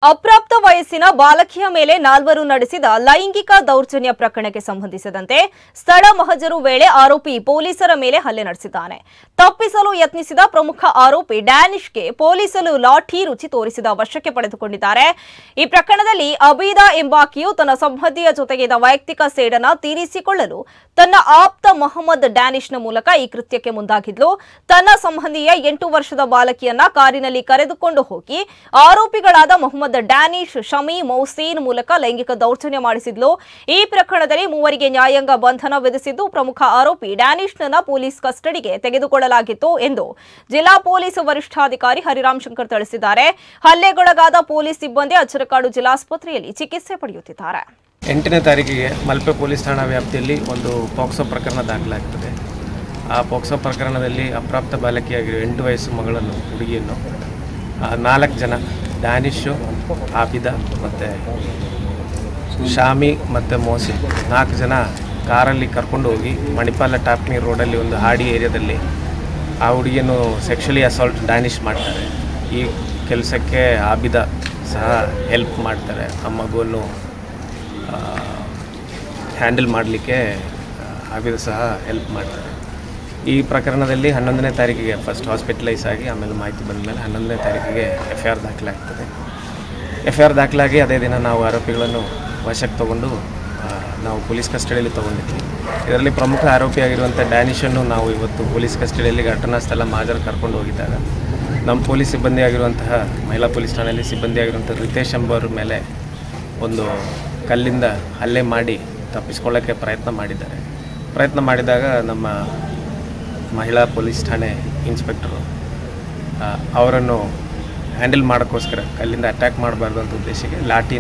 ಅಪ್ರಾಪ್ತ ವಯಸ್ಸಿನ ಬಾಲಕಿಯ ಮೇಲೆ ನಾಲ್ವರು ನಡೆಸಿದ ಲೈಂಗಿಕ ದೌರ್ಜನ್ಯ ಪ್ರಕರಣಕ್ಕೆ ಸಂಬಂಧಿಸಿದಂತೆ ಸ್ಥಳ ಮಹಜರು ವೇಳೆ ಆರೋಪಿ ಪೊಲೀಸರ ಮೇಲೆ ಹಲ್ಲೆ ನಡೆಸಿದ್ದಾನೆ. ತಪ್ಪಿಸಲು ಯತ್ನಿಸಿದ ಪ್ರಮುಖ ಆರೋಪಿ ಡ್ಯಾನಿಶ್ಗೆ ಪೊಲೀಸರು ಲಾಠಿ ರುಚಿ ತೋರಿಸಿದ ವಶಕ್ಕೆ ಪಡೆದುಕೊಂಡಿದ್ದಾರೆ. ಈ ಪ್ರಕರಣದಲ್ಲಿ ಅಬೀದಾ ಎಂಬಾಕೆಯು ತನ್ನ ಸಂಬಂಧಿಯ ಜೊತೆಗಿದ್ದ ವೈಯಕ್ತಿಕ ಸೇಡನ್ನು ತೀರಿಸಿಕೊಳ್ಳಲು ತನ್ನ ಆಪ್ತ ಮೊಹಮ್ಮದ್ ಡ್ಯಾನಿಶ್ನ ಮೂಲಕ ಈ ಕೃತ್ಯಕ್ಕೆ ಮುಂದಾಗಿದ್ಲು. ತನ್ನ ಸಂಬಂಧಿಯ 8 ವರ್ಷದ ಬಾಲಕಿಯನ್ನ ಕಾರಿನಲ್ಲಿ ಕರೆದುಕೊಂಡು ಹೋಗಿ ಆರೋಪಿಗಳಾದ ಮೊಹಮ್ಮದ್ ಡ್ಯಾನಿಶ್, ಶಮಿ, ಮೌಸೀನ್ ಮೂಲಕ ಲೈಂಗಿಕ ದೌರ್ಜನ್ಯ ಮಾಡಿಸಿದ್ಲು. ಈ ಪ್ರಕರಣದಲ್ಲಿ ಮೂವರಿಗೆ ನ್ಯಾಯಾಂಗ ಬಂಧನ ವಿಧಿಸಿದ್ದು, ಪ್ರಮುಖ ಆರೋಪಿ ಡ್ಯಾನಿಶ್ನನ್ನ ಪೊಲೀಸ್ ಕಸ್ಟಡಿಗೆ ತೆಗೆದುಕೊಳ್ಳಲಾಗಿತ್ತು ಎಂದು ಜಿಲ್ಲಾ ಪೊಲೀಸ್ ವರಿಷ್ಠಾಧಿಕಾರಿ ಹರಿರಾಮ್ ಶಂಕರ್ ತಿಳಿಸಿದ್ದಾರೆ. ಹಲ್ಲೆಗೊಳಗಾದ ಪೊಲೀಸ್ ಸಿಬ್ಬಂದಿ ಅಚ್ಚರಕಾಡು ಜಿಲ್ಲಾಸ್ಪತ್ರೆಯಲ್ಲಿ ಚಿಕಿತ್ಸೆ ಪಡೆಯುತ್ತಿದ್ದಾರೆ. 8ನೇ ತಾರೀಕಿಗೆ ಮಲ್ಪೆ ಪೊಲೀಸ್ ಠಾಣಾ ವ್ಯಾಪ್ತಿಯಲ್ಲಿ ಒಂದು ಪಾಕ್ಸೋ ಪ್ರಕರಣ ದಾಖಲಾಗ್ತದೆ. ಆ ಪಾಕ್ಸೋ ಪ್ರಕರಣದಲ್ಲಿ ಅಪ್ರಾಪ್ತ ಬಾಲಕಿಯಾಗಿರುವ 8 ವಯಸ್ಸು ಹುಡುಗಿಯನ್ನು 4 ಜನ ಡ್ಯಾನಿಶು, ಆಬಿದಾ ಮತ್ತು ಶಾಮಿ ಮತ್ತು ಮೋಸಿನ್ 4 ಜನ ಕಾರಲ್ಲಿ ಕರ್ಕೊಂಡು ಹೋಗಿ ಮಣಿಪಾಲ ಟಾಪ್ನಿ ರೋಡಲ್ಲಿ ಒಂದು ಹಾಡಿ ಏರಿಯಾದಲ್ಲಿ ಆ ಹುಡುಗಿಯನ್ನು ಸೆಕ್ಷುಲಿ ಅಸಾಲ್ಟ್ ಡ್ಯಾನಿಶ್ ಮಾಡ್ತಾರೆ. ಈ ಕೆಲಸಕ್ಕೆ ಆಬಿದಾ ಸಹ ಹೆಲ್ಪ್ ಮಾಡ್ತಾರೆ. ಆ ಮಗುವನ್ನು ಹ್ಯಾಂಡಲ್ ಮಾಡಲಿಕ್ಕೆ ಆಬಿದಾ ಸಹ ಹೆಲ್ಪ್ ಮಾಡ್ತಾರೆ. ಈ ಪ್ರಕರಣದಲ್ಲಿ 11ನೇ ತಾರೀಕಿಗೆ ಫಸ್ಟ್ ಹಾಸ್ಪಿಟಲೈಸ್ ಆಗಿ ಆಮೇಲೆ ಮಾಹಿತಿ ಬಂದ ಮೇಲೆ 11ನೇ ತಾರೀಕಿಗೆ FIR ದಾಖಲಾಗ್ತದೆ. FIR ದಾಖಲಾಗಿ ಅದೇ ದಿನ ನಾವು ಆರೋಪಿಗಳನ್ನು ವಶಕ್ಕೆ ತಗೊಂಡು ನಾವು ಪೊಲೀಸ್ ಕಸ್ಟಡಿಯಲ್ಲಿ ತೊಗೊಂಡಿದ್ವಿ. ಇದರಲ್ಲಿ ಪ್ರಮುಖ ಆರೋಪಿಯಾಗಿರುವಂಥ ಡ್ಯಾನಿಶನ್ನು ನಾವು ಇವತ್ತು ಪೊಲೀಸ್ ಕಸ್ಟಡಿಯಲ್ಲಿ ಘಟನಾ ಸ್ಥಳ ಮಾಜರ್ ಕರ್ಕೊಂಡು ಹೋಗಿದ್ದಾಗ ನಮ್ಮ ಪೊಲೀಸ್ ಸಿಬ್ಬಂದಿ ಆಗಿರುವಂತಹ ಮಹಿಳಾ ಪೊಲೀಸ್ ಠಾಣೆಯಲ್ಲಿ ಸಿಬ್ಬಂದಿ ಆಗಿರುವಂಥ ರಿತೇಶ್ ಎಂಬವ್ರ ಮೇಲೆ ಒಂದು ಕಲ್ಲಿಂದ ಹಲ್ಲೆ ಮಾಡಿ ತಪ್ಪಿಸ್ಕೊಳ್ಳೋಕ್ಕೆ ಪ್ರಯತ್ನ ಮಾಡಿದಾಗ ನಮ್ಮ ಮಹಿಳಾ ಪೊಲೀಸ್ ಠಾಣೆ ಇನ್ಸ್ಪೆಕ್ಟರು ಅವರನ್ನು ಹ್ಯಾಂಡಲ್ ಮಾಡೋಕ್ಕೋಸ್ಕರ ಕಲ್ಲಿಂದ ಅಟ್ಯಾಕ್ ಮಾಡಬಾರ್ದು ಅಂತ ಉದ್ದೇಶಕ್ಕೆ ಲಾಠಿ